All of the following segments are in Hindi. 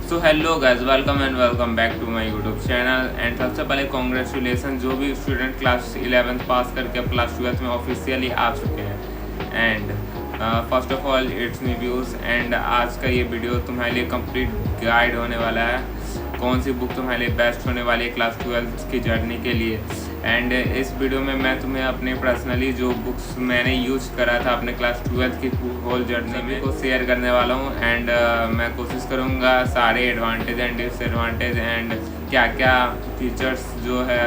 So hello guys, welcome and welcome back to my YouTube channel. And सबसे पहले कॉन्ग्रेचुलेसन जो भी स्टूडेंट क्लास 11th पास करके क्लास 12th में ऑफिशियली आ चुके हैं। And first of all it's me views. And आज का ये वीडियो तुम्हारे लिए कंप्लीट गाइड होने वाला है, कौन सी बुक तुम्हारे लिए बेस्ट होने वाली है क्लास 12th की जर्नी के लिए। एंड इस वीडियो में मैं तुम्हें अपने पर्सनली जो बुक्स मैंने यूज करा था अपने क्लास 12th की होल जर्नी में को शेयर करने वाला हूँ। एंड मैं कोशिश करूँगा सारे एडवांटेज एंड डिसएडवांटेज एंड क्या क्या फीचर्स जो है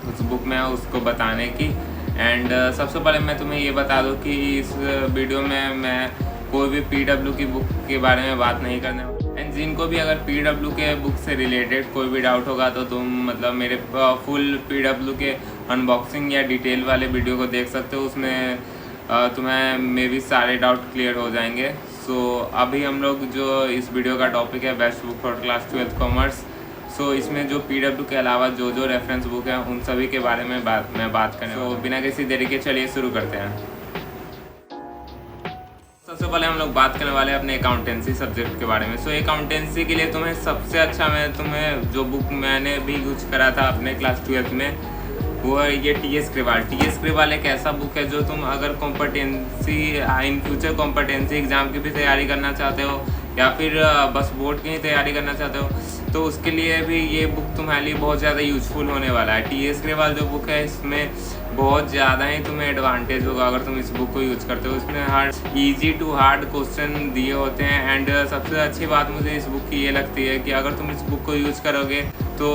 उस बुक में उसको बताने की। एंड सबसे पहले मैं तुम्हें ये बता दूँ कि इस वीडियो में मैं कोई भी PW की बुक के बारे में बात नहीं करने वाला। एंड जिनको भी अगर PW के बुक से रिलेटेड कोई भी डाउट होगा तो तुम मतलब मेरे फुल PW के अनबॉक्सिंग या डिटेल वाले वीडियो को देख सकते हो, उसमें तुम्हें मे भी सारे डाउट क्लियर हो जाएंगे। सो अभी हम लोग जो इस वीडियो का टॉपिक है best book for class 12th commerce. So इसमें जो PW के अलावा जो रेफरेंस बुक हैं उन सभी के बारे में मैं बात करने वाला हूँ। बिना किसी देरी के चलिए शुरू करते हैं। सबसे पहले हम लोग बात करने वाले हैं अपने अकाउंटेंसी सब्जेक्ट के बारे में। सो अकाउंटेंसी के लिए तुम्हें सबसे अच्छा मैं तुम्हें जो बुक मैंने भी यूज करा था अपने क्लास 12th में वो है ये TS ग्रेवाल एक ऐसा बुक है जो तुम अगर competency in future competency exam की भी तैयारी करना चाहते हो या फिर बस बोर्ड की ही तैयारी करना चाहते हो तो उसके लिए भी ये बुक तुम्हारे लिए बहुत ज़्यादा यूजफुल होने वाला है। TS ग्रेवाल जो बुक है इसमें बहुत ज़्यादा ही तुम्हें एडवांटेज होगा अगर तुम इस बुक को यूज़ करते हो। इसमें हर ईजी टू हार्ड क्वेश्चन दिए होते हैं। एंड सबसे अच्छी बात मुझे इस बुक की ये लगती है कि अगर तुम इस बुक को यूज़ करोगे तो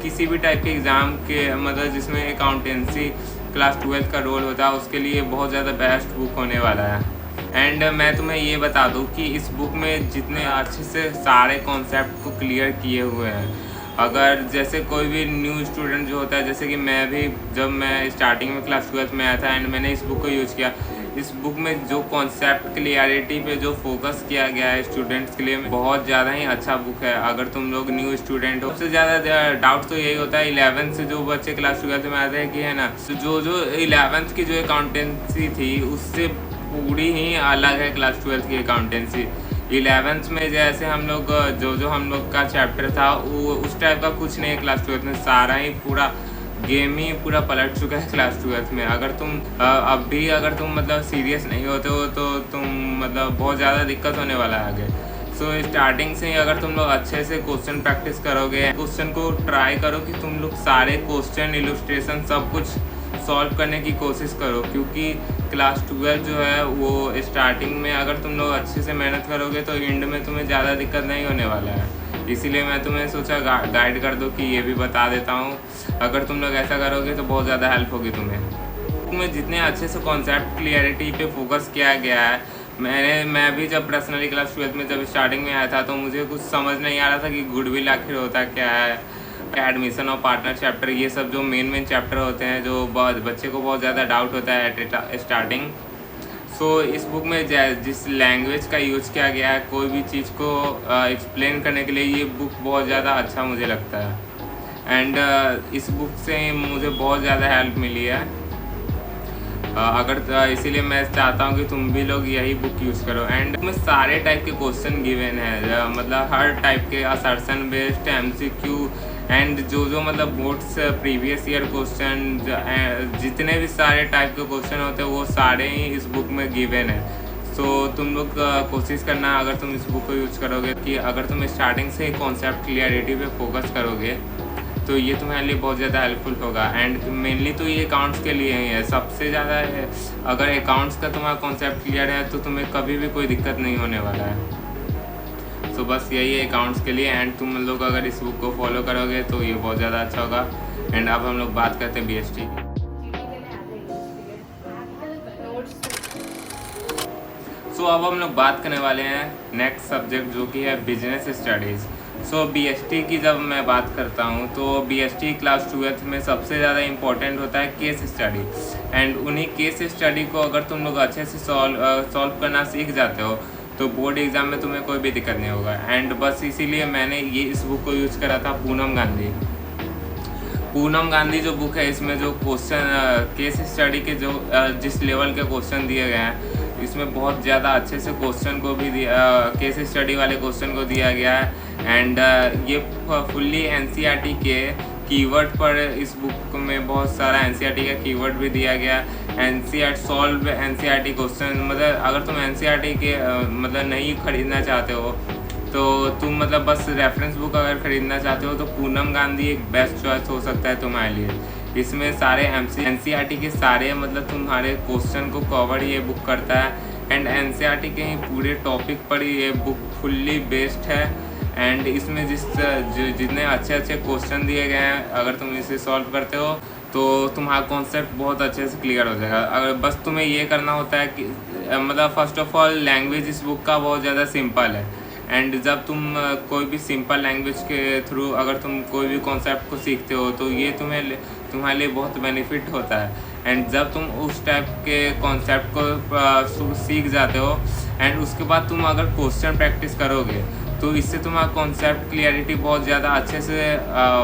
किसी भी टाइप के एग्ज़ाम के मतलब जिसमें अकाउंटेंसी क्लास 12th का रोल होता है उसके लिए बहुत ज़्यादा बेस्ट बुक होने वाला है। एंड मैं तुम्हें ये बता दूं कि इस बुक में जितने अच्छे से सारे कॉन्सेप्ट को क्लियर किए हुए हैं। अगर जैसे कोई भी न्यू स्टूडेंट जो होता है, जैसे कि मैं भी जब मैं स्टार्टिंग में क्लास 12th में आया था एंड मैंने इस बुक को यूज़ किया, इस बुक में जो कॉन्सेप्ट क्लियरिटी पे जो फोकस किया गया है स्टूडेंट्स के लिए बहुत ज़्यादा ही अच्छा बुक है। अगर तुम लोग न्यू स्टूडेंट हो, सबसे ज़्यादा डाउट तो यही होता है 11th से जो बच्चे क्लास 12th में आते हैं कि है ना, तो जो 11th की जो अकाउंटेंसी थी उससे पूरी ही अलग है क्लास 12th की अकाउंटेंसी। 11th में जैसे हम लोग जो हम लोग का चैप्टर था वो उस टाइप का कुछ नहीं है क्लास 12th में, सारा ही पूरा गेम ही पूरा पलट चुका है क्लास 12th में। अगर तुम अब भी अगर तुम मतलब सीरियस नहीं होते हो तो तुम मतलब बहुत ज़्यादा दिक्कत होने वाला है आगे। सो स्टार्टिंग से ही अगर तुम लोग अच्छे से क्वेश्चन प्रैक्टिस करोगे, क्वेश्चन को ट्राई करो कि तुम लोग सारे क्वेश्चन इलस्ट्रेशन सब कुछ सॉल्व करने की कोशिश करो, क्योंकि क्लास 12 जो है वो स्टार्टिंग में अगर तुम लोग अच्छे से मेहनत करोगे तो एंड में तुम्हें ज़्यादा दिक्कत नहीं होने वाला है। इसीलिए मैं तुम्हें सोचा गाइड कर दो कि ये भी बता देता हूँ। अगर तुम लोग ऐसा करोगे तो बहुत ज़्यादा हेल्प होगी तुम्हें। जितने अच्छे से कॉन्सेप्ट क्लियरिटी पे फोकस किया गया है, मैं भी जब पर्सनली क्लास 12th में जब स्टार्टिंग में आया था तो मुझे कुछ समझ नहीं आ रहा था कि गुडविल आखिर होता क्या है, एडमिशन और पार्टनर चैप्टर, ये सब जो मेन चैप्टर होते हैं जो बच्चे को बहुत ज़्यादा डाउट होता है एट स्टार्टिंग। सो इस बुक में जिस लैंग्वेज का यूज़ किया गया है कोई भी चीज़ को एक्सप्लेन करने के लिए, ये बुक बहुत ज़्यादा अच्छा मुझे लगता है। एंड इस बुक से मुझे बहुत ज़्यादा हेल्प मिली है। इसीलिए मैं चाहता हूँ कि तुम भी लोग यही बुक यूज़ करो। एंड इसमें सारे टाइप के क्वेश्चन गिवन है, मतलब हर टाइप के असर्शन बेस्ड MCQ एंड जो मतलब बोर्ड्स प्रीवियस ईयर क्वेश्चन जितने भी सारे टाइप के क्वेश्चन होते हैं वो सारे ही इस बुक में गिवन है। सो तुम लोग कोशिश करना अगर तुम इस बुक को यूज़ करोगे कि अगर तुम स्टार्टिंग से ही कॉन्सेप्ट क्लियरिटी पे फोकस करोगे तो ये तुम्हारे लिए बहुत ज़्यादा हेल्पफुल होगा। एंड मेनली तो ये अकाउंट्स के लिए ही है सबसे ज़्यादा है। अगर अकाउंट्स का तुम्हारा कॉन्सेप्ट क्लियर है तो तुम्हें कभी भी कोई दिक्कत नहीं होने वाला है। सो बस यही है अकाउंट्स के लिए। एंड तुम लोग अगर इस बुक को फॉलो करोगे तो ये बहुत ज़्यादा अच्छा होगा। एंड अब हम लोग बात करते हैं BST की। सो अब हम लोग बात करने वाले हैं नेक्स्ट सब्जेक्ट जो कि है बिजनेस स्टडीज़। सो BST की जब मैं बात करता हूँ तो BST क्लास 12th में सबसे ज़्यादा इम्पोर्टेंट होता है केस स्टडी। एंड उन्हीं केस स्टडी को अगर तुम लोग अच्छे से सॉल्व करना सीख जाते हो तो बोर्ड एग्ज़ाम में तुम्हें कोई भी दिक्कत नहीं होगा। एंड बस इसीलिए मैंने ये इस बुक को यूज़ करा था, पूनम गांधी जो बुक है, इसमें जो क्वेश्चन केस स्टडी के जो जिस लेवल के क्वेश्चन दिए गए हैं इसमें बहुत ज़्यादा अच्छे से क्वेश्चन को भी दिया, केस स्टडी वाले क्वेश्चन को दिया गया है। एंड ये फुल्ली एनसीईआरटी के कीवर्ड पर इस बुक में बहुत सारा एनसीईआरटी का कीवर्ड भी दिया गया। एनसीईआरटी सॉल्व एनसीईआरटी क्वेश्चन, मतलब अगर तुम एनसीईआरटी के मतलब नहीं खरीदना चाहते हो तो तुम मतलब बस रेफरेंस बुक अगर ख़रीदना चाहते हो तो पूनम गांधी एक बेस्ट चॉइस हो सकता है तुम्हारे लिए। इसमें सारे एनसीईआरटी के सारे मतलब तुम्हारे क्वेश्चन को कवर ये बुक करता है। एंड एनसीईआरटी के ही पूरे टॉपिक पर ये बुक फुल्ली बेस्ड है। एंड इसमें जितने अच्छे अच्छे क्वेश्चन दिए गए हैं, अगर तुम इसे सॉल्व करते हो तो तुम्हारा कॉन्सेप्ट बहुत अच्छे से क्लियर हो जाएगा। अगर बस तुम्हें ये करना होता है कि मतलब फर्स्ट ऑफ ऑल लैंग्वेज इस बुक का बहुत ज़्यादा सिंपल है। एंड जब तुम कोई भी सिंपल लैंग्वेज के थ्रू अगर तुम कोई भी कॉन्सेप्ट को सीखते हो तो ये तुम्हारे लिए बहुत बेनिफिट होता है। एंड जब तुम उस टाइप के कॉन्सेप्ट को सीख जाते हो एंड उसके बाद तुम अगर क्वेश्चन प्रैक्टिस करोगे तो इससे तुम्हारा कॉन्सेप्ट क्लियरिटी बहुत ज़्यादा अच्छे से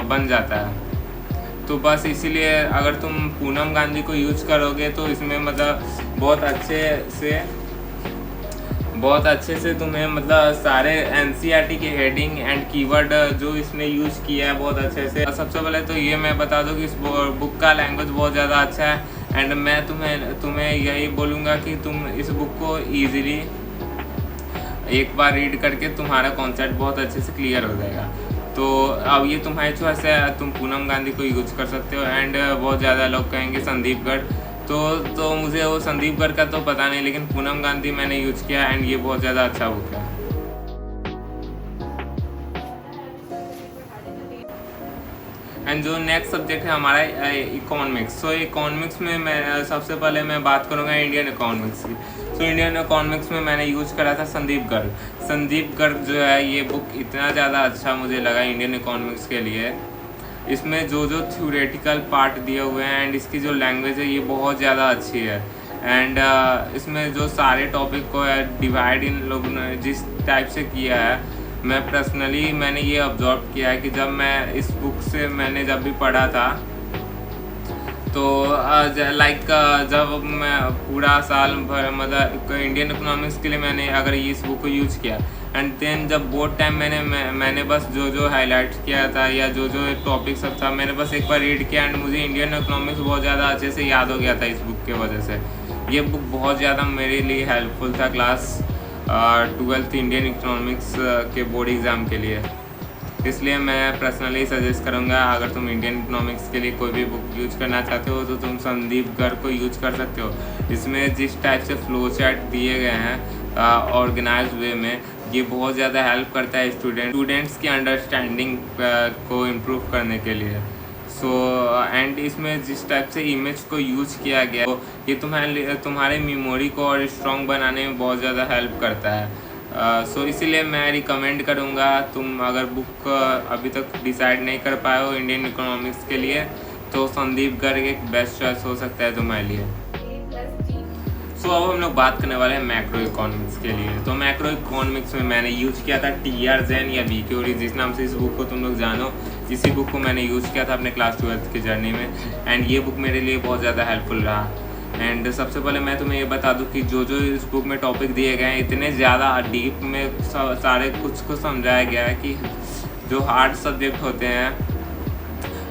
बन जाता है। तो बस इसीलिए अगर तुम पूनम गांधी को यूज करोगे तो इसमें मतलब बहुत अच्छे से तुम्हें मतलब सारे एनसीईआरटी के हेडिंग एंड कीवर्ड जो इसने यूज़ किया है बहुत अच्छे से। सबसे पहले तो ये मैं बता दूं कि इस बुक का लैंग्वेज बहुत ज़्यादा अच्छा है। एंड मैं तुम्हें यही बोलूँगा कि तुम इस बुक को ईज़िली एक बार रीड करके तुम्हारा कॉन्सेप्ट बहुत अच्छे से क्लियर हो जाएगा। तो अब ये तुम्हारी चॉइस है, तुम पूनम गांधी को यूज कर सकते हो। एंड बहुत ज़्यादा लोग कहेंगे संदीप गर्ग, तो मुझे वो संदीप गर्ग का तो पता नहीं, लेकिन पूनम गांधी मैंने यूज किया एंड ये बहुत ज़्यादा अच्छा बुक है। एंड जो नेक्स्ट सब्जेक्ट है हमारा इकोनॉमिक्स। सो इकोनॉमिक्स में मैं सबसे पहले मैं बात करूँगा इंडियन इकोनॉमिक्स की। सो इंडियन इकोनॉमिक्स में मैंने यूज करा था संदीप गर्ग जो है ये बुक इतना ज़्यादा अच्छा मुझे लगा इंडियन इकोनॉमिक्स के लिए। इसमें जो थ्योरेटिकल पार्ट दिए हुए हैं एंड इसकी जो लैंग्वेज है ये बहुत ज़्यादा अच्छी है। एंड इसमें जो सारे टॉपिक को है डिवाइड इन लोगों ने जिस टाइप से किया है, मैं पर्सनली मैंने ये ऑब्जर्व किया है कि जब मैं इस बुक से मैंने जब भी पढ़ा था तो जब मैं पूरा साल भर मतलब इंडियन इकोनॉमिक्स के लिए मैंने अगर इस बुक को यूज किया एंड देन जब बोर्ड टाइम मैंने बस जो हाईलाइट किया था या जो टॉपिक सब था मैंने बस एक बार रीड किया एंड मुझे इंडियन इकोनॉमिक्स बहुत ज़्यादा अच्छे से याद हो गया था इस बुक के वजह से। ये बुक बहुत ज़्यादा मेरे लिए हेल्पफुल था क्लास 12th इंडियन इकोनॉमिक्स के बोर्ड एग्ज़ाम के लिए। इसलिए मैं पर्सनली सजेस्ट करूँगा अगर तुम इंडियन इकोनॉमिक्स के लिए कोई भी बुक यूज करना चाहते हो तो तुम संदीप गर्ग को यूज कर सकते हो। इसमें जिस टाइप से फ्लो चार्ट दिए गए हैं ऑर्गेनाइज वे में, ये बहुत ज़्यादा हेल्प करता है स्टूडेंट्स की अंडरस्टैंडिंग को इम्प्रूव करने के लिए। एंड इसमें जिस टाइप से इमेज को यूज किया गया तो ये तुम्हारे मेमोरी को और स्ट्रॉन्ग बनाने में बहुत ज़्यादा हेल्प करता है। इसीलिए मैं रिकमेंड करूँगा तुम अगर बुक अभी तक डिसाइड नहीं कर पाए हो इंडियन इकोनॉमिक्स के लिए तो संदीप गर्ग एक बेस्ट चॉइस हो सकता है तुम्हारे लिए। अब हम लोग बात करने वाले हैं मैक्रो इकोनॉमिक्स के लिए। तो मैक्रो इकोनॉमिक्स में मैंने यूज किया था टी.आर. जैन या वी.के. ओरी, जिस नाम से इस बुक को तुम लोग जानो, इसी बुक को मैंने यूज किया था अपने क्लास 12th की जर्नी में। एंड ये बुक मेरे लिए बहुत ज़्यादा हेल्पफुल रहा। एंड सबसे पहले मैं तुम्हें ये बता दूं कि जो इस बुक में टॉपिक दिए गए हैं इतने ज़्यादा डीप में सारे कुछ को समझाया गया है कि जो हार्ड सब्जेक्ट होते हैं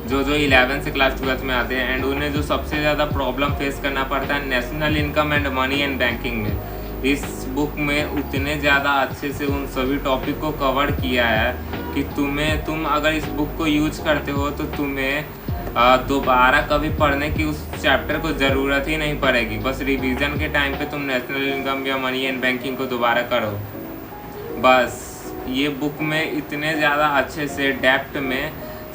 जो 11th से क्लास 12th में आते हैं एंड उन्हें जो सबसे ज़्यादा प्रॉब्लम फेस करना पड़ता है national income and money and banking में, इस बुक में उतने ज़्यादा अच्छे से उन सभी टॉपिक को कवर किया है कि तुम अगर इस बुक को यूज करते हो तो तुम्हें दोबारा कभी पढ़ने की उस चैप्टर को ज़रूरत ही नहीं पड़ेगी। बस रिवीजन के टाइम पे तुम नेशनल इनकम या मनी एंड बैंकिंग को दोबारा करो बस। ये बुक में इतने ज़्यादा अच्छे से डेप्थ में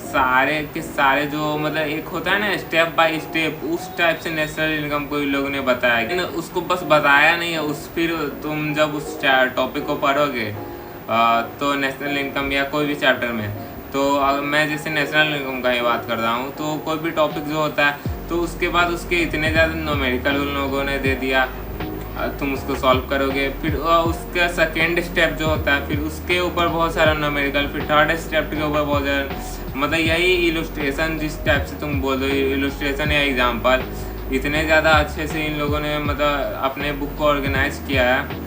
सारे के सारे जो मतलब एक होता है ना स्टेप बाय स्टेप, उस टाइप से नेशनल इनकम को इन लोगों ने बताया, लेकिन उसको बस बताया नहीं है। फिर तुम जब उस टॉपिक को पढ़ोगे तो नेशनल इनकम या कोई भी चैप्टर में, तो मैं जैसे नेशनल इनकम का ही बात कर रहा हूँ, तो कोई भी टॉपिक जो होता है तो उसके बाद उसके इतने ज़्यादा न्यूमेरिकल उन लोगों ने दे दिया, तुम उसको सॉल्व करोगे। फिर उसका सेकेंड स्टेप जो होता है फिर उसके ऊपर बहुत सारा न्यूमेरिकल, फिर थर्ड स्टेप के ऊपर बहुत ज़्यादा, मतलब यही इलस्ट्रेशन जिस टाइप से तुम बोल दो इलस्ट्रेशन या एग्जाम्पल, इतने ज़्यादा अच्छे से इन लोगों ने मतलब अपने बुक को ऑर्गेनाइज किया है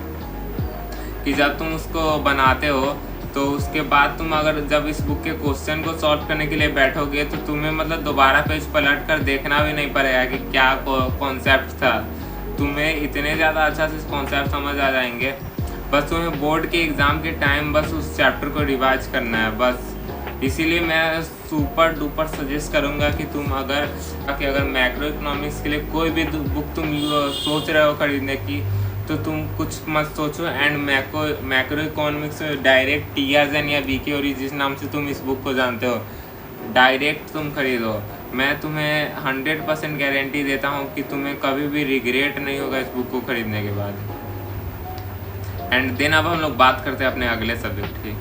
कि जब तुम उसको बनाते हो तो उसके बाद तुम अगर जब इस बुक के क्वेश्चन को सॉल्व करने के लिए बैठोगे तो तुम्हें मतलब दोबारा पेज पलट कर देखना भी नहीं पड़ेगा कि क्या कॉन्सेप्ट था। तुम्हें इतने ज़्यादा अच्छा से कॉन्सेप्ट समझ आ जाएंगे। बस तुम्हें बोर्ड के एग्ज़ाम के टाइम बस उस चैप्टर को रिवाइज करना है बस। इसीलिए मैं सुपर डुपर सजेस्ट करूँगा कि तुम अगर मैक्रो इकोनॉमिक्स के लिए कोई भी बुक तुम सोच रहे हो खरीदने की तो तुम कुछ मत सोचो एंड मैक्रो इकोनॉमिक्स डायरेक्ट टीआरजन या बीके और जिस नाम से तुम इस बुक को जानते हो डायरेक्ट तुम खरीदो। मैं तुम्हें 100% गारंटी देता हूँ कि तुम्हें कभी भी रिग्रेट नहीं होगा इस बुक को खरीदने के बाद। एंड देन अब हम लोग बात करते हैं अपने अगले सब्जेक्ट की।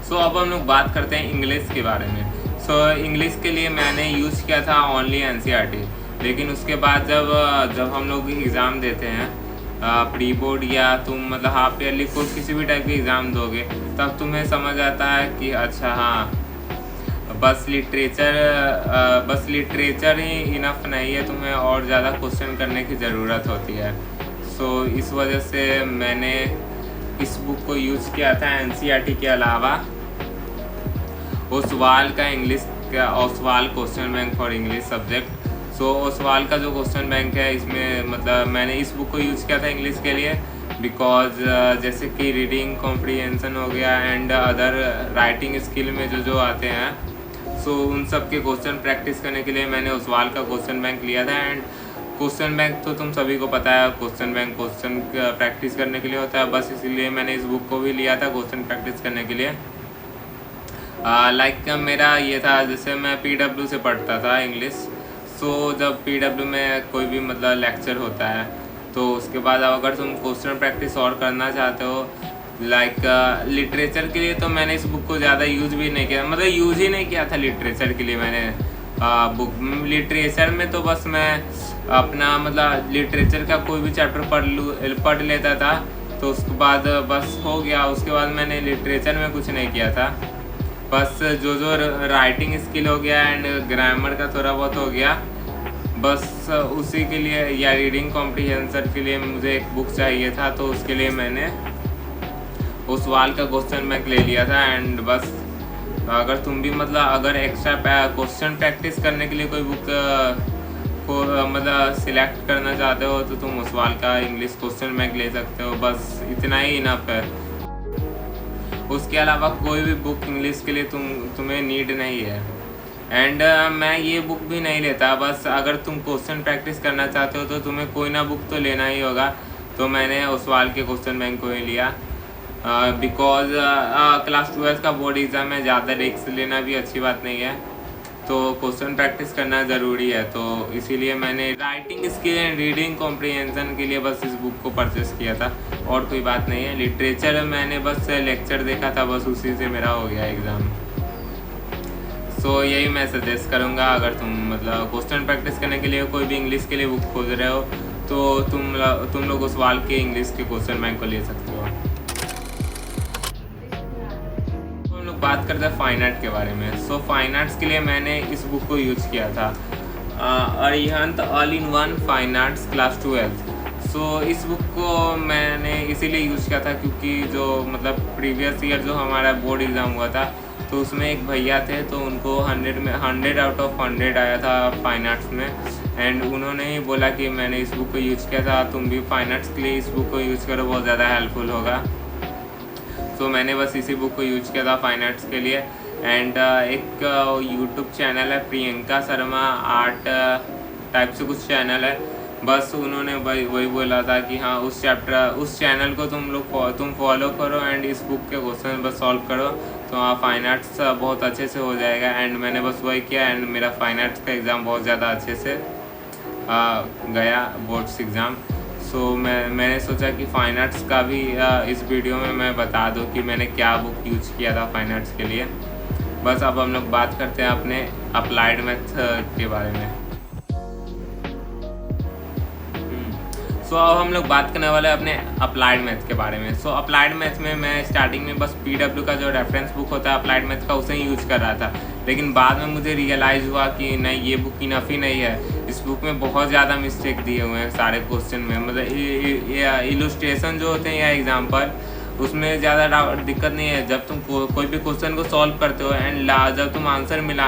सो अब हम लोग बात करते हैं इंग्लिश के बारे में। सो इंग्लिश के लिए मैंने यूज़ किया था ओनली एनसीईआरटी। लेकिन उसके बाद जब हम लोग एग्ज़ाम देते हैं प्री बोर्ड या तुम मतलब हाफ ईयरली कोई किसी भी टाइप के एग्ज़ाम दोगे तब तुम्हें समझ आता है कि अच्छा हाँ बस लिटरेचर ही इनफ नहीं है, तुम्हें और ज़्यादा क्वेश्चन करने की ज़रूरत होती है। सो इस वजह से मैंने इस बुक को यूज़ किया था एनसीईआरटी के अलावा Oswal question bank for English subject. So Oswal का जो क्वेश्चन बैंक है इसमें मतलब मैंने इस बुक को यूज़ किया था इंग्लिश के लिए बिकॉज जैसे कि रीडिंग कॉम्प्रीहेंशन हो गया एंड अदर राइटिंग स्किल में जो आते हैं सो उन सब के क्वेश्चन प्रैक्टिस करने के लिए मैंने ओसवाल का क्वेश्चन बैंक लिया था। एंड क्वेश्चन बैंक तो तुम सभी को पता है क्वेश्चन बैंक क्वेश्चन प्रैक्टिस करने के लिए होता है, बस इसीलिए मैंने इस बुक को भी लिया था क्वेश्चन प्रैक्टिस करने के लिए। लाइक मेरा ये था जैसे मैं पीडब्ल्यू से पढ़ता था इंग्लिश। सो जब पीडब्ल्यू में कोई भी मतलब लेक्चर होता है तो उसके बाद अगर तुम क्वेश्चन प्रैक्टिस और करना चाहते हो लाइक लिटरेचर के लिए तो मैंने इस बुक को ज़्यादा यूज़ भी नहीं किया, मतलब यूज़ ही नहीं किया था लिटरेचर के लिए मैंने बुक। लिटरेचर में तो बस मैं अपना मतलब लिटरेचर का कोई भी चैप्टर पढ़ लेता था तो उसके बाद बस हो गया। उसके बाद मैंने लिटरेचर में कुछ नहीं किया था, बस जो राइटिंग स्किल हो गया एंड ग्रामर का थोड़ा बहुत हो गया बस उसी के लिए या रीडिंग कॉम्प्रीहेंशन के लिए मुझे एक बुक चाहिए था तो उसके लिए मैंने ओसवाल का क्वेश्चन बैंक ले लिया था। एंड बस अगर तुम भी मतलब अगर एक्स्ट्रा क्वेश्चन प्रैक्टिस करने के लिए कोई बुक को मतलब सिलेक्ट करना चाहते हो तो तुम ओसवाल का इंग्लिश क्वेश्चन बैंक ले सकते हो, बस इतना ही इनफ है। उसके अलावा कोई भी बुक इंग्लिश के लिए तुम्हें नीड नहीं है। एंड मैं ये बुक भी नहीं लेता, बस अगर तुम क्वेश्चन प्रैक्टिस करना चाहते हो तो तुम्हें कोई ना बुक तो लेना ही होगा। तो मैंने ओसवाल के क्वेश्चन बैंक को ही लिया बिकॉज क्लास 12 का बोर्ड एग्ज़ाम में ज़्यादा रिस्क लेना भी अच्छी बात नहीं है, तो क्वेश्चन प्रैक्टिस करना ज़रूरी है। तो इसीलिए मैंने writing skill and reading comprehension के लिए बस इस बुक को परचेस किया था और कोई बात नहीं है। लिटरेचर मैंने बस लेक्चर देखा था, बस उसी से मेरा हो गया एग्ज़ाम। सो यही मैं सजेस्ट करूँगा अगर तुम मतलब क्वेश्चन प्रैक्टिस करने के लिए कोई भी इंग्लिश के लिए बुक खोज रहे हो तो तुम लोग ओसवाल के इंग्लिश के क्वेश्चन बैंक को ले सकते हो। बात करते हैं फाइन आर्ट के बारे में। सो फाइन आर्ट्स के लिए मैंने इस बुक को यूज़ किया था Arihant all in one fine arts class 12। सो इस बुक को मैंने इसीलिए यूज़ किया था क्योंकि जो मतलब प्रीवियस ईयर जो हमारा बोर्ड एग्ज़ाम हुआ था तो उसमें एक भैया थे तो उनको 100 आउट ऑफ 100 आया था फाइन आर्ट्स में। एंड उन्होंने ही बोला कि मैंने इस बुक को यूज़ किया था, तुम भी फाइन आर्ट्स के लिए इस बुक को यूज़ करो, बहुत ज़्यादा हेल्पफुल होगा। तो मैंने बस इसी बुक को यूज किया था फाइन आर्ट्स के लिए। एंड एक यूट्यूब चैनल है प्रियंका शर्मा आर्ट टाइप से कुछ चैनल है, बस उन्होंने वही बोला था कि हाँ उस चैनल को तुम फॉलो करो एंड इस बुक के क्वेश्चन बस सॉल्व करो तो हाँ फाइन आर्ट्स बहुत अच्छे से हो जाएगा। एंड मैंने बस वही किया एंड मेरा फाइन आर्ट्स का एग्ज़ाम बहुत ज़्यादा अच्छे से गया बोर्ड्स एग्ज़ाम। सो मैंने सोचा कि फाइन आर्ट्स का भी इस वीडियो में मैं बता दूं कि मैंने क्या बुक यूज किया था फाइन आर्ट्स के लिए। बस अब हम लोग बात करते हैं अपने अप्लाइड मैथ के बारे में। सो अब हम लोग बात करने वाले हैं अपने अप्लाइड मैथ के बारे में। सो अप्लाइड मैथ में मैं स्टार्टिंग में बस PW का जो रेफरेंस बुक होता है अप्लाइड मैथ का उसे ही यूज़ कर रहा था, लेकिन बाद में मुझे रियलाइज़ हुआ कि नहीं, ये बुक इनफ ही नहीं है। इस बुक में बहुत ज़्यादा मिस्टेक दिए हुए हैं सारे क्वेश्चन में, मतलब इलस्ट्रेशन जो होते हैं या एग्जाम्पल, उसमें ज़्यादा दिक्कत नहीं है। जब तुम कोई भी क्वेश्चन को सॉल्व करते हो एंड जब तुम आंसर मिला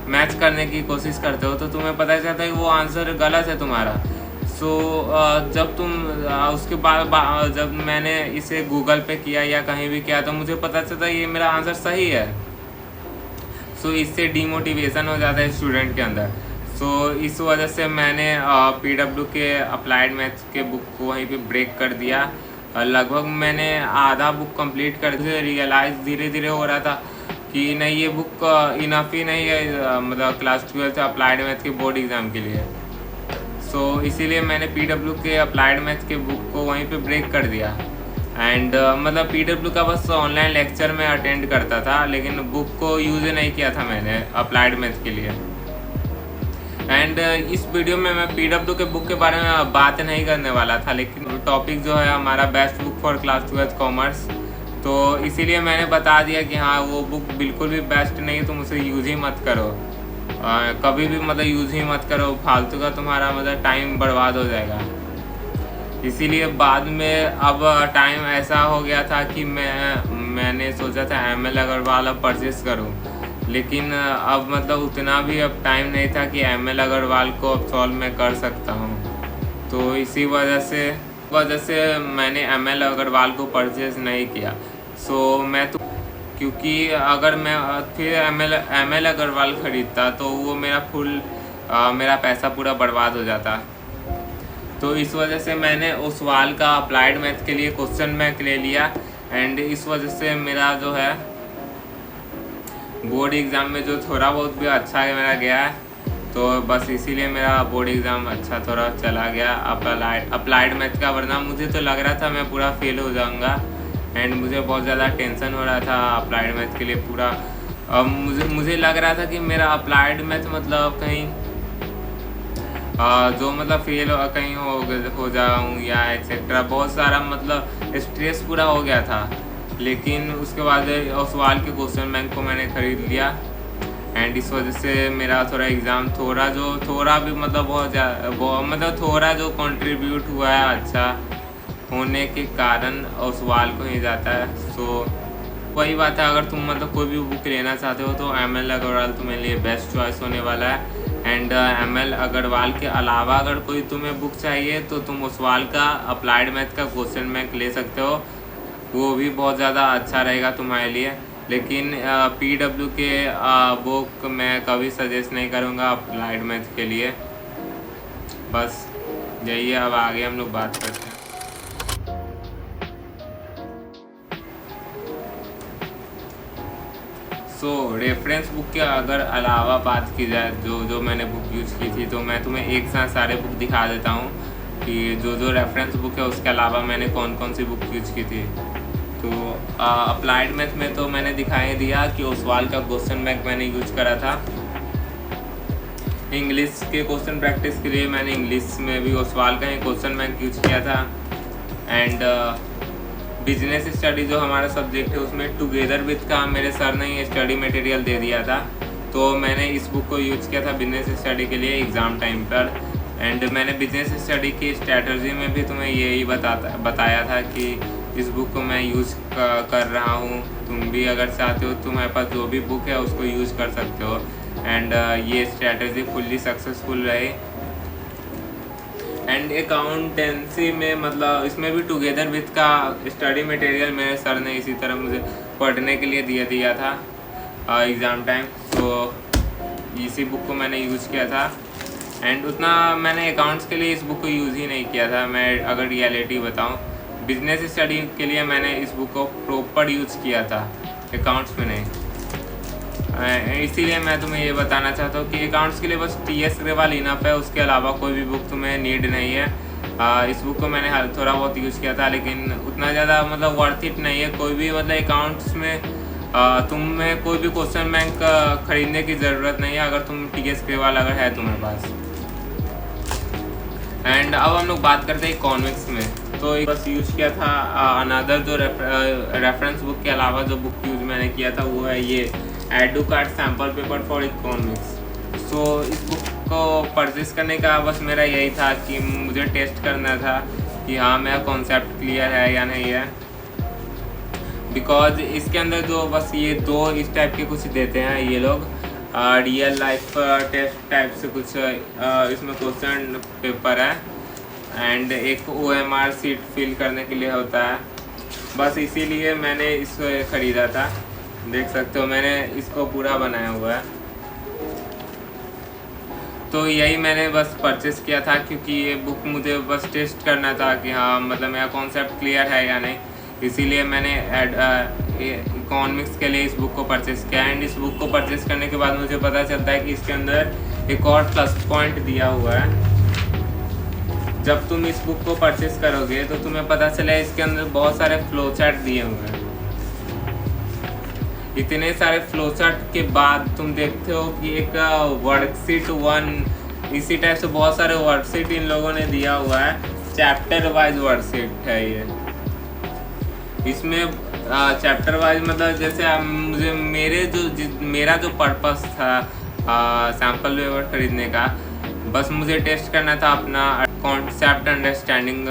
मैच करने की कोशिश करते हो तो तुम्हें पता चलता है कि वो आंसर गलत है तुम्हारा। सो जब तुम उसके बाद जब मैंने इसे गूगल पे किया या कहीं भी किया तो मुझे पता चलता है ये मेरा आंसर सही है। सो इससे डीमोटिवेशन हो जाता है स्टूडेंट के अंदर। सो इस वजह से मैंने PW के अप्लाइड मैथ्स के बुक को वहीं पे ब्रेक कर दिया। लगभग मैंने आधा बुक कंप्लीट कर दिया। रियलाइज़ धीरे धीरे हो रहा था कि नहीं, ये बुक इनफ ही नहीं है, मतलब क्लास 12 अप्लाइड मैथ के बोर्ड एग्ज़ाम के लिए। सो इसीलिए मैंने PW के अप्लाइड मैथ के बुक को वहीं पे ब्रेक कर दिया। एंड मतलब PW का बस ऑनलाइन लेक्चर में अटेंड करता था, लेकिन बुक को यूज़ नहीं किया था मैंने अप्लाइड मैथ के लिए। एंड इस वीडियो में मैं PW के बुक के बारे में बात नहीं करने वाला था, लेकिन टॉपिक जो है हमारा best book for class 12 commerce, तो इसीलिए मैंने बता दिया कि हाँ, वो बुक बिल्कुल भी बेस्ट नहीं है, तुम उसे यूज़ ही मत करो। कभी भी मतलब यूज़ ही मत करो, फालतू का तुम्हारा मतलब टाइम बर्बाद हो जाएगा। इसीलिए बाद में अब टाइम ऐसा हो गया था कि मैंने सोचा था ML अग्रवाल अब परचेस करूं, लेकिन अब मतलब उतना भी अब टाइम नहीं था कि ML अग्रवाल को अब सॉल्व मैं कर सकता हूं। तो इसी वजह से मैंने ML अग्रवाल को परचेस नहीं किया। सो मैं तो क्योंकि अगर मैं फिर ML अग्रवाल ख़रीदता तो वो मेरा पैसा पूरा बर्बाद हो जाता। तो इस वजह से मैंने ओसवाल का अप्लाइड मैथ के लिए क्वेश्चन बैंक ले लिया। एंड इस वजह से मेरा जो है बोर्ड एग्ज़ाम में जो थोड़ा बहुत भी अच्छा मेरा गया है, तो बस इसीलिए मेरा बोर्ड एग्ज़ाम अच्छा थोड़ा चला गया अप्लाइड मैथ का, वरना मुझे तो लग रहा था मैं पूरा फेल हो जाऊंगा। एंड मुझे बहुत ज़्यादा टेंशन हो रहा था अप्लाइड मैथ के लिए पूरा। मुझे लग रहा था कि मेरा अप्लाइड मैथ मतलब कहीं जो मतलब फेल कहीं हो जाऊँ या एक्सेट्रा, बहुत सारा मतलब स्ट्रेस पूरा हो गया था। लेकिन उसके बाद ओसवाल के क्वेश्चन बैंक को मैंने ख़रीद लिया। एंड इस वजह से मेरा थोड़ा एग्ज़ाम थोड़ा भी मतलब मतलब थोड़ा जो कंट्रीब्यूट हुआ है अच्छा होने के कारण ओसवाल को ही जाता है। सो वही बात है, अगर तुम मतलब कोई भी बुक लेना चाहते हो तो ML अग्रवाल तुम्हारे लिए बेस्ट चॉइस होने वाला है। एंड ML अग्रवाल के अलावा अगर कोई तुम्हें बुक चाहिए तो तुम ओसवाल का अप्लाइड मैथ का क्वेश्चन बैंक ले सकते हो, वो भी बहुत ज़्यादा अच्छा रहेगा तुम्हारे लिए। लेकिन PW के बुक मैं कभी सजेस्ट नहीं करूँगा अप्लाइड मैथ के लिए। बस यही है, अब आगे हम लोग बात करते हैं। सो रेफरेंस बुक के अगर अलावा बात की जाए जो मैंने बुक यूज़ की थी, तो मैं तुम्हें एक साथ सारे बुक दिखा देता हूँ कि जो रेफरेंस बुक है उसके अलावा मैंने कौन कौन सी बुक यूज़ की थी। तो अप्लाइड मैथ में तो मैंने दिखाई दिया कि ओसवाल का क्वेश्चन बैंक मैंने यूज करा था। इंग्लिश के क्वेश्चन प्रैक्टिस के लिए मैंने इंग्लिश में भी ओसवाल का ही क्वेश्चन बैंक यूज किया था। एंड बिजनेस स्टडी जो हमारा सब्जेक्ट है उसमें टुगेदर विथ का मेरे सर ने ये स्टडी मटेरियल दे दिया था, तो मैंने इस बुक को यूज किया था बिजनेस स्टडी के लिए एग्ज़ाम टाइम पर। एंड मैंने बिजनेस स्टडी की स्ट्रैटेजी में भी तुम्हें यही बताया था कि इस बुक को मैं यूज़ कर रहा हूँ। तुम भी अगर चाहते हो तुम्हारे पास जो भी बुक है उसको यूज़ कर सकते हो। एंड ये स्ट्रैटेजी फुल्ली सक्सेसफुल रही। एंड अकाउंटेंसी में मतलब इसमें भी टुगेदर विथ का स्टडी मटेरियल मेरे सर ने इसी तरह मुझे पढ़ने के लिए दिया था एग्ज़ाम टाइम, तो इसी बुक को मैंने यूज़ किया था। एंड उतना मैंने अकाउंट्स के लिए इस बुक को यूज़ ही नहीं किया था। मैं अगर रियलिटी बताऊं, बिजनेस स्टडी के लिए मैंने इस बुक को प्रॉपर यूज़ किया था, अकाउंट्स में नहीं। इसीलिए मैं तुम्हें ये बताना चाहता हूँ कि अकाउंट्स के लिए बस TS अग्रवाल इनफ है, उसके अलावा कोई भी बुक तुम्हें नीड नहीं है। इस बुक को मैंने थोड़ा बहुत यूज़ किया था, लेकिन उतना ज़्यादा मतलब वर्थ इट नहीं है। कोई भी मतलब अकाउंट्स में तुम्हें कोई भी क्वेश्चन बैंक खरीदने की ज़रूरत नहीं है अगर तुम TS अग्रवाल अगर है तुम्हारे पास। एंड अब हम लोग बात करते हैं इकोनॉमिक्स में। तो बस यूज़ किया था अनदर जो रेफरेंस बुक के अलावा जो बुक यूज़ मैंने किया था वो है ये एडुकार्ड सैम्पल पेपर फॉर इकोनॉमिक्स। सो इस बुक को परचेस करने का बस मेरा यही था कि मुझे टेस्ट करना था कि हाँ मेरा कॉन्सेप्ट क्लियर है या नहीं है, बिकॉज इसके अंदर जो बस ये दो इस टाइप के कुछ देते हैं ये लोग, रियल लाइफ टेस्ट टाइप से कुछ इसमें क्वेश्चन पेपर है एंड एक OMR सीट फिल करने के लिए होता है। बस इसीलिए मैंने इसको ख़रीदा था। देख सकते हो मैंने इसको पूरा बनाया हुआ है। तो यही मैंने बस परचेस किया था क्योंकि ये बुक मुझे बस टेस्ट करना था कि हाँ मतलब मेरा कॉन्सेप्ट क्लियर है या नहीं, इसीलिए मैंने इकोनॉमिक्स के लिए इस बुक को परचेस किया। एंड इस बुक को परचेस करने के बाद मुझे पता चलता है कि इसके अंदर एक और प्लस पॉइंट दिया हुआ है। जब तुम इस बुक को परचेस करोगे तो तुम्हें पता चला इसके अंदर बहुत सारे फ्लो चार्ट दिए हुए हैं। इतने सारे फ्लो चार्ट के बाद तुम देखते हो कि एक वर्कशीट 1 इसी टाइप से बहुत सारे वर्कशीट इन लोगों ने दिया हुआ है। चैप्टर वाइज वर्कशीट है ये। इसमें चैप्टर वाइज मतलब जैसे मुझे मेरा जो पर्पस था सैम्पल पेपर खरीदने का, बस मुझे टेस्ट करना था अपना कॉन्सेप्ट अंडरस्टैंडिंग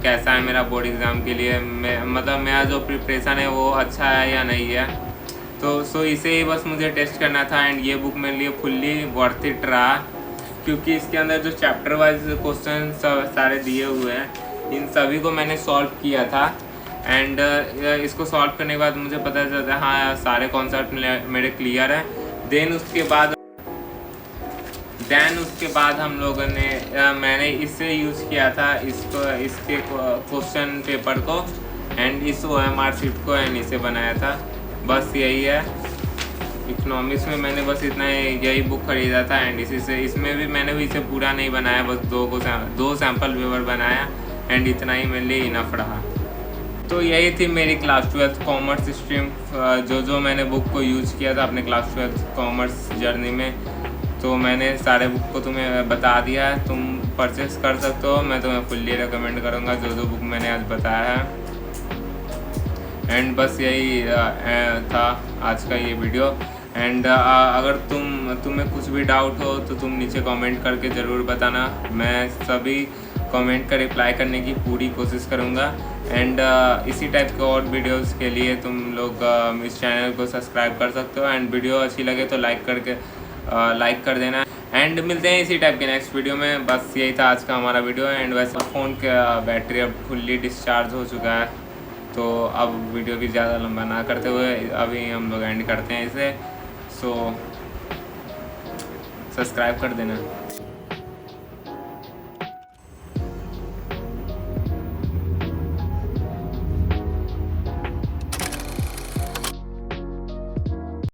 कैसा है मेरा बोर्ड एग्ज़ाम के लिए, मतलब मेरा जो प्रिपरेशन है वो अच्छा है या नहीं है। तो इसे ही बस मुझे टेस्ट करना था। एंड ये बुक मेरे लिए फुल्ली वर्थ इट रहा क्योंकि इसके अंदर जो चैप्टर वाइज क्वेश्चन सारे दिए हुए हैं इन सभी को मैंने सॉल्व किया था। एंड इसको सॉल्व करने के बाद मुझे पता चलता है हाँ सारे कॉन्सेप्ट मेरे क्लियर हैं। देन उसके बाद हम लोगों ने मैंने इससे यूज़ किया था इसके क्वेश्चन पेपर को एंड इस OMR सीट को एंड इसे बनाया था। बस यही है। इकोनॉमिक्स में मैंने बस इतना यही बुक खरीदा था एंड इसमें भी मैंने भी इसे पूरा नहीं बनाया, बस दो सैम्पल पेपर बनाया एंड इतना ही मेरे लिए इनफ रहा। तो यही थी मेरी क्लास 12 कॉमर्स स्ट्रीम जो मैंने बुक को यूज़ किया था अपने क्लास 12 कॉमर्स जर्नी में। तो मैंने सारे बुक को तुम्हें बता दिया है, तुम परचेस कर सकते हो। मैं तुम्हें फुल्ली रिकमेंड करूँगा जो बुक मैंने आज बताया है। एंड बस यही था आज का ये वीडियो। एंड अगर तुम्हें कुछ भी डाउट हो तो तुम नीचे कमेंट करके ज़रूर बताना। मैं सभी कमेंट का रिप्लाई करने की पूरी कोशिश करूँगा। एंड इसी टाइप के और वीडियोस के लिए तुम लोग इस चैनल को सब्सक्राइब कर सकते हो। एंड वीडियो अच्छी लगे तो लाइक कर देना। एंड मिलते हैं इसी टाइप के नेक्स्ट वीडियो में। बस यही था आज का हमारा वीडियो। एंड वैसे फ़ोन का बैटरी अब फुल्ली डिस्चार्ज हो चुका है, तो अब वीडियो भी ज़्यादा लंबा ना करते हुए अभी हम लोग एंड करते हैं इसे। सो सब्सक्राइब कर देना।